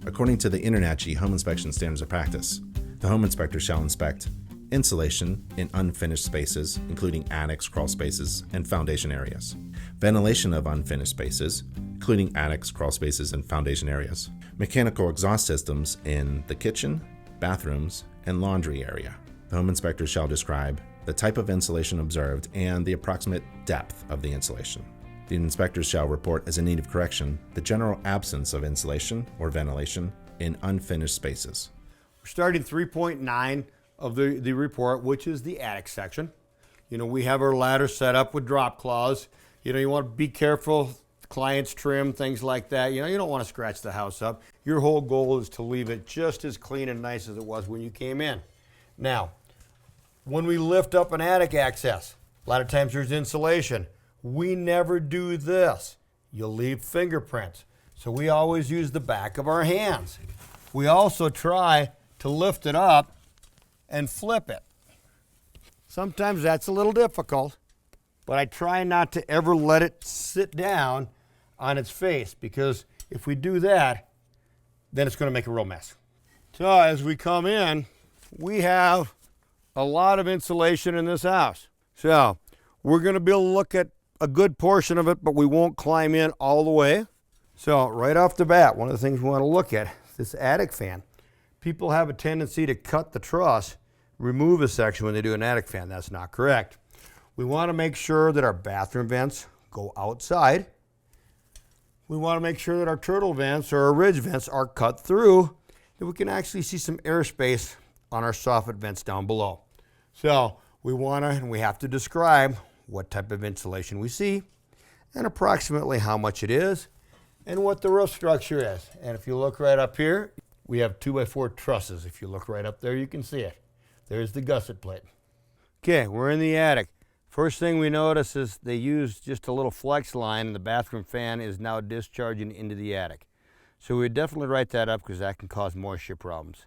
According to the InterNACHI Home Inspection Standards of Practice, the home inspector shall inspect insulation in unfinished spaces, including attics, crawl spaces, and foundation areas. Ventilation of unfinished spaces, including attics, crawl spaces, and foundation areas. Mechanical exhaust systems in the kitchen, bathrooms, and laundry area. The home inspector shall describe the type of insulation observed and the approximate depth of the insulation. The inspectors shall report as in need of correction the general absence of insulation or ventilation in unfinished spaces. We're starting 3.9 of the report, which is the attic section. We have our ladder set up with drop claws. You want to be careful, clients trim, things like that. You don't want to scratch the house up. Your whole goal is to leave it just as clean and nice as it was when you came in. Now, when we lift up an attic access, a lot of times there's insulation. We never do this. You'll leave fingerprints. So we always use the back of our hands. We also try to lift it up and flip it. Sometimes that's a little difficult, but I try not to ever let it sit down on its face, because if we do that, then it's going to make a real mess. So as we come in, we have a lot of insulation in this house. So we're going to be able to look at a good portion of it, but we won't climb in all the way. So right off the bat, one of the things we want to look at is this attic fan. People have a tendency to cut the truss, remove a section when they do an attic fan. That's not correct. We want to make sure that our bathroom vents go outside. We want to make sure that our turtle vents or our ridge vents are cut through, that we can actually see some airspace on our soffit vents down below. So we want to, and we have to describe what type of insulation we see and approximately how much it is and what the roof structure is. And if you look right up here, we have 2x4 trusses. If you look right up there, you can see it. There's the gusset plate. Okay, we're in the attic. First thing we notice is they used just a little flex line, and the bathroom fan is now discharging into the attic. So we definitely write that up because that can cause moisture problems.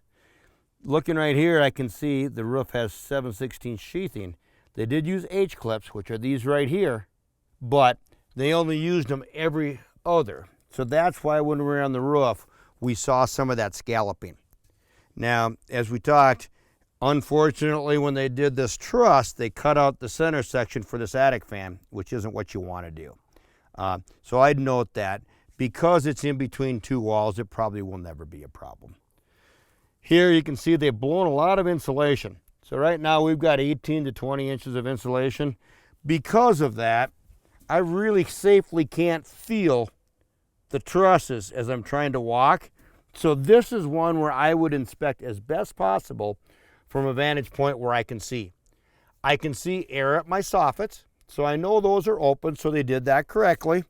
Looking right here, I can see the roof has 7/16 sheathing. They did use H-clips, which are these right here, but they only used them every other. So that's why when we were on the roof, we saw some of that scalloping. Now, as we talked, unfortunately, when they did this truss, they cut out the center section for this attic fan, which isn't what you want to do. So I'd note that because it's in between two walls, it probably will never be a problem. Here you can see they've blown a lot of insulation. So right now we've got 18 to 20 inches of insulation. Because of that, I really safely can't feel the trusses as I'm trying to walk. So this is one where I would inspect as best possible from a vantage point where I can see. I can see air at my soffits, so I know those are open, so they did that correctly.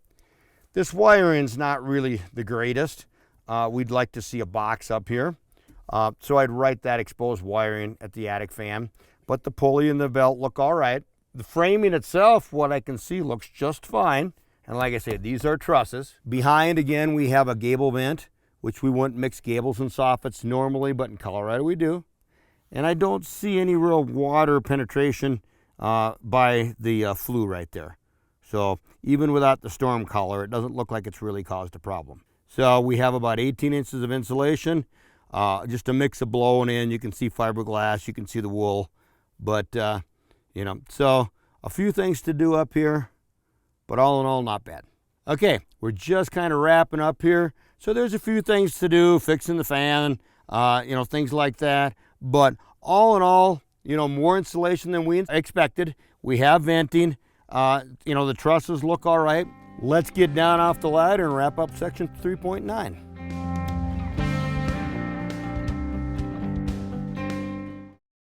This wiring's not really the greatest. We'd like to see a box up here. So I'd write that exposed wiring at the attic fan, but the pulley and the belt look all right. The framing itself, what I can see, looks just fine. And like I said, these are trusses. Behind, again, we have a gable vent, which we wouldn't mix gables and soffits normally, but in Colorado we do. And I don't see any real water penetration by the flue right there. So even without the storm collar, it doesn't look like it's really caused a problem. So we have about 18 inches of insulation. Just a mix of blowing in. You can see fiberglass, you can see the wool, but so a few things to do up here, but all in all, not bad. Okay, we're just kind of wrapping up here. So there's a few things to do, fixing the fan, things like that. But all in all, more insulation than we expected. We have venting. The trusses look all right. Let's get down off the ladder and wrap up section 3.9.